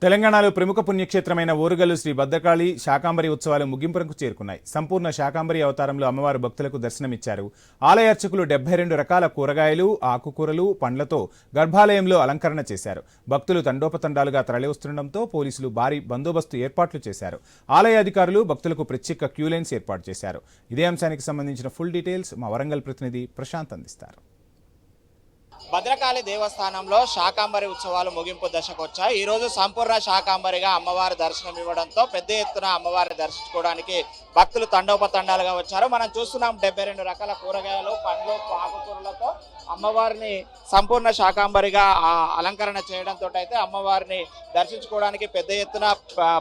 తెలంగాణలో ప్రముఖ పుణ్యక్షేత్రమైన ఓరుగల్లు శ్రీ భద్రకాళి శాకాంబరి ఉత్సవాలు ముగింపుకు చేరుకున్నాయి. సంపూర్ణ శాకాంబరి అవతారంలో అమ్మవారు భక్తులకు దర్శనమిచ్చారు. ఆలయ అర్చకులు 72 రకాల కూరగాయలు, ఆకుకూరలు, పండ్లతో గర్భాలయంలో అలంకరణ చేశారు. భక్తులు తండోపతండాలుగా తరలివస్తుండటంతో పోలీసులు భారీ బందోబస్తు ఏర్పాట్లు చేశారు. ఆలయ అధికారులు భక్తులకు ప్రత్యేక క్యూలైన్స్ ఏర్పాటు చేశారు. ఇదే అంశానికి సంబంధించిన ఫుల్ డీటెయిల్స్ మా వరంగల్ ప్రతినిధి ప్రశాంత్ అందిస్తారు. భద్రకాళి దేవస్థానంలో శాకాంబరి ఉత్సవాలు ముగింపు దశకు వచ్చాయి. ఈ రోజు సంపూర్ణ శాకాంబరిగా అమ్మవారి దర్శనం ఇవ్వడంతో పెద్ద ఎత్తున అమ్మవారిని దర్శించుకోవడానికి భక్తులు తండోపతండాలుగా వచ్చారు. మనం చూస్తున్నాం 72 రకాల కూరగాయలు, పండ్లు, ఆకుకూరలతో అమ్మవారిని సంపూర్ణ శాకాంబరిగా అలంకరణ చేయడంతో అయితే అమ్మవారిని దర్శించుకోవడానికి పెద్ద ఎత్తున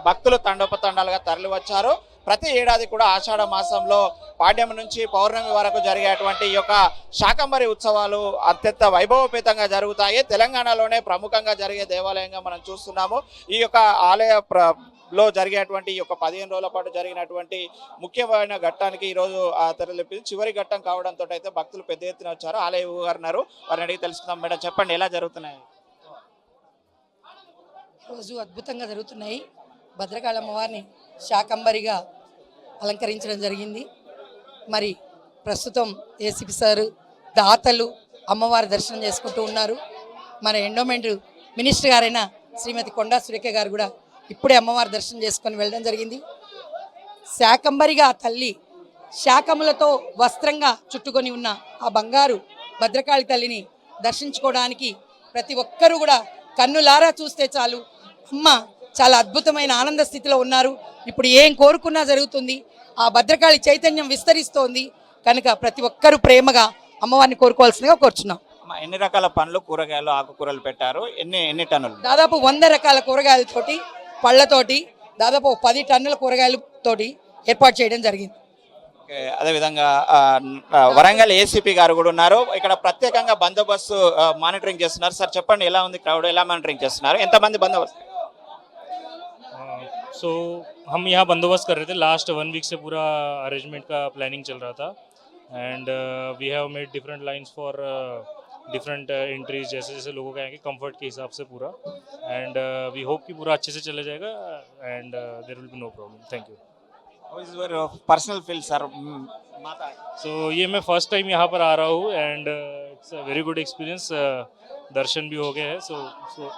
భక్తులు తండోపతండాలుగా తరలి వచ్చారు. ప్రతి ఏడాది కూడా ఆషాఢ మాసంలో పాడ్యం నుంచి పౌర్ణమి వరకు జరిగేటువంటి ఈ యొక్క శాకంబరి ఉత్సవాలు అత్యంత వైభవపేతంగా జరుగుతాయి. తెలంగాణలోనే ప్రముఖంగా జరిగే దేవాలయంగా మనం చూస్తున్నాము. ఈ యొక్క ఆలయంలో జరిగేటువంటి ఈ యొక్క 15 రోజుల పాటు జరిగినటువంటి ముఖ్యమైన ఘట్టానికి ఈరోజు తెరలేపి చివరి ఘట్టం కావడంతో అయితే భక్తులు పెద్ద ఎత్తున వచ్చారు. ఆలయ గారు వారిని అడిగి తెలుసుకుందాం. మేడం, చెప్పండి, ఎలా జరుగుతున్నాయి? రోజు అద్భుతంగా జరుగుతున్నాయి. భద్రకాళి అమ్మవారిని శాకంబరిగా అలంకరించడం జరిగింది. మరి ప్రస్తుతం ఏసీపీ సారు, దాతలు అమ్మవారి దర్శనం చేసుకుంటూ ఉన్నారు. మన ఎండోమెంట్ మినిస్టర్ గారైన శ్రీమతి కొండా సురేఖ గారు కూడా ఇప్పుడే అమ్మవారి దర్శనం చేసుకొని వెళ్ళడం జరిగింది. శాకంబరిగా తల్లి శాకములతో వస్త్రంగా చుట్టుకొని ఉన్న ఆ బంగారు భద్రకాళి తల్లిని దర్శించుకోవడానికి ప్రతి ఒక్కరూ కూడా కన్నులారా చూస్తే చాలు అమ్మ చాలా అద్భుతమైన ఆనంద స్థితిలో ఉన్నారు. ఇప్పుడు ఏం కోరుకున్నా జరుగుతుంది. ఆ భద్రకాళి చైతన్యం విస్తరిస్తోంది కనుక ప్రతి ఒక్కరూ ప్రేమగా అమ్మవారిని కోరుకోవాల్సిందిగా కోరుచున్నాం. ఎన్ని రకాల పండ్లు, కూరగాయలు, ఆకుకూరలు పెట్టారు? ఎన్ని టన్నులు? దాదాపు 100 రకాల కూరగాయలతోటి, పళ్ళతోటి దాదాపు 10 టన్నుల కూరగాయలతోటి ఏర్పాటు చేయడం జరిగింది. అదేవిధంగా వరంగల్ ఏసీపీ గారు కూడా ఉన్నారు. ఇక్కడ ప్రత్యేకంగా బందోబస్తు మానిటరింగ్ చేస్తున్నారు. సార్, చెప్పండి, ఎలా ఉంది క్రౌడ్, ఎలా మానిటరింగ్ చేస్తున్నారు, ఎంతమంది బందోబస్తు? सो हम यहाँ बंदोबस्त कर रहे थे. लास्ट 1 वीक से पूरा अरेंजमेंट का प्लानिंग चल रहा था and we have made different lines for different entries, जैसे जैसे लोगों के आएंगे कंफर्ट के हिसाब से पूरा, एंड वी होप कि पूरा अच्छे से चला जाएगा and there will be no problem. Thank you. How is your personal feel sir? So ये मैं फर्स्ट टाइम यहाँ पर आ रहा हूँ and it's a very good experience. दर्शन भी हो गए हैं, so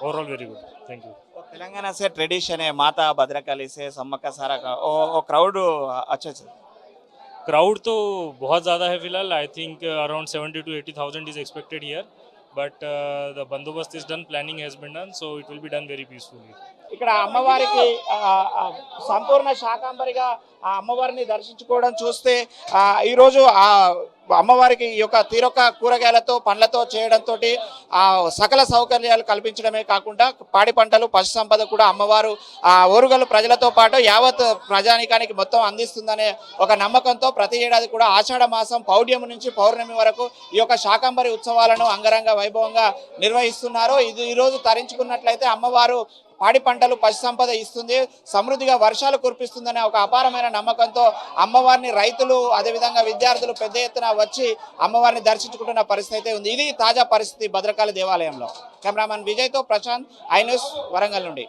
overall very good. Thank you. Telangana से ट्रेडिशन है माता भद्रकाली से सम्मक्का सारा का वो क्राउड अच्छा से क्राउड तो बहुत ज़्यादा है फिलहाल. I think around 70 to 80,000 is expected here, but the bandobast is done, planning has been done, so it will be done very peacefully. ఇక్కడ అమ్మవారికి సంపూర్ణ శాకాంబరిగా అమ్మవారిని దర్శించుకోవడం చూస్తే ఈరోజు అమ్మవారికి ఈ యొక్క తీరొక్క కూరగాయలతో, పండ్లతో చేయడంతో సకల సౌకర్యాలు కల్పించడమే కాకుండా పాడి పంటలు, పశు సంపద కూడా అమ్మవారు ఓరుగల్లు ప్రజలతో పాటు యావత్ ప్రజానికానికి మొత్తం అందిస్తుందనే ఒక నమ్మకంతో ప్రతి ఏడాది కూడా ఆషాఢ మాసం పౌడ్యం నుంచి పౌర్ణమి వరకు ఈ యొక్క శాకాంబరి ఉత్సవాలను అంగరంగ వైభవంగా నిర్వహిస్తున్నారు. ఇది ఈరోజు తరించుకున్నట్లయితే అమ్మవారు పాడి పంటలు, పశు సంపద ఇస్తుంది, సమృద్ధిగా వర్షాలు కురిపిస్తుందనే ఒక అపారమైన నమ్మకంతో అమ్మవారిని రైతులు, అదేవిధంగా విద్యార్థులు పెద్ద ఎత్తున వచ్చి అమ్మవారిని దర్శించుకుంటున్న పరిస్థితి ఉంది. ఇది తాజా పరిస్థితి భద్రకాళి దేవాలయంలో. కెమెరామెన్ విజయ్తో ప్రశాంత్, ఐ న్యూస్, వరంగల్ నుండి.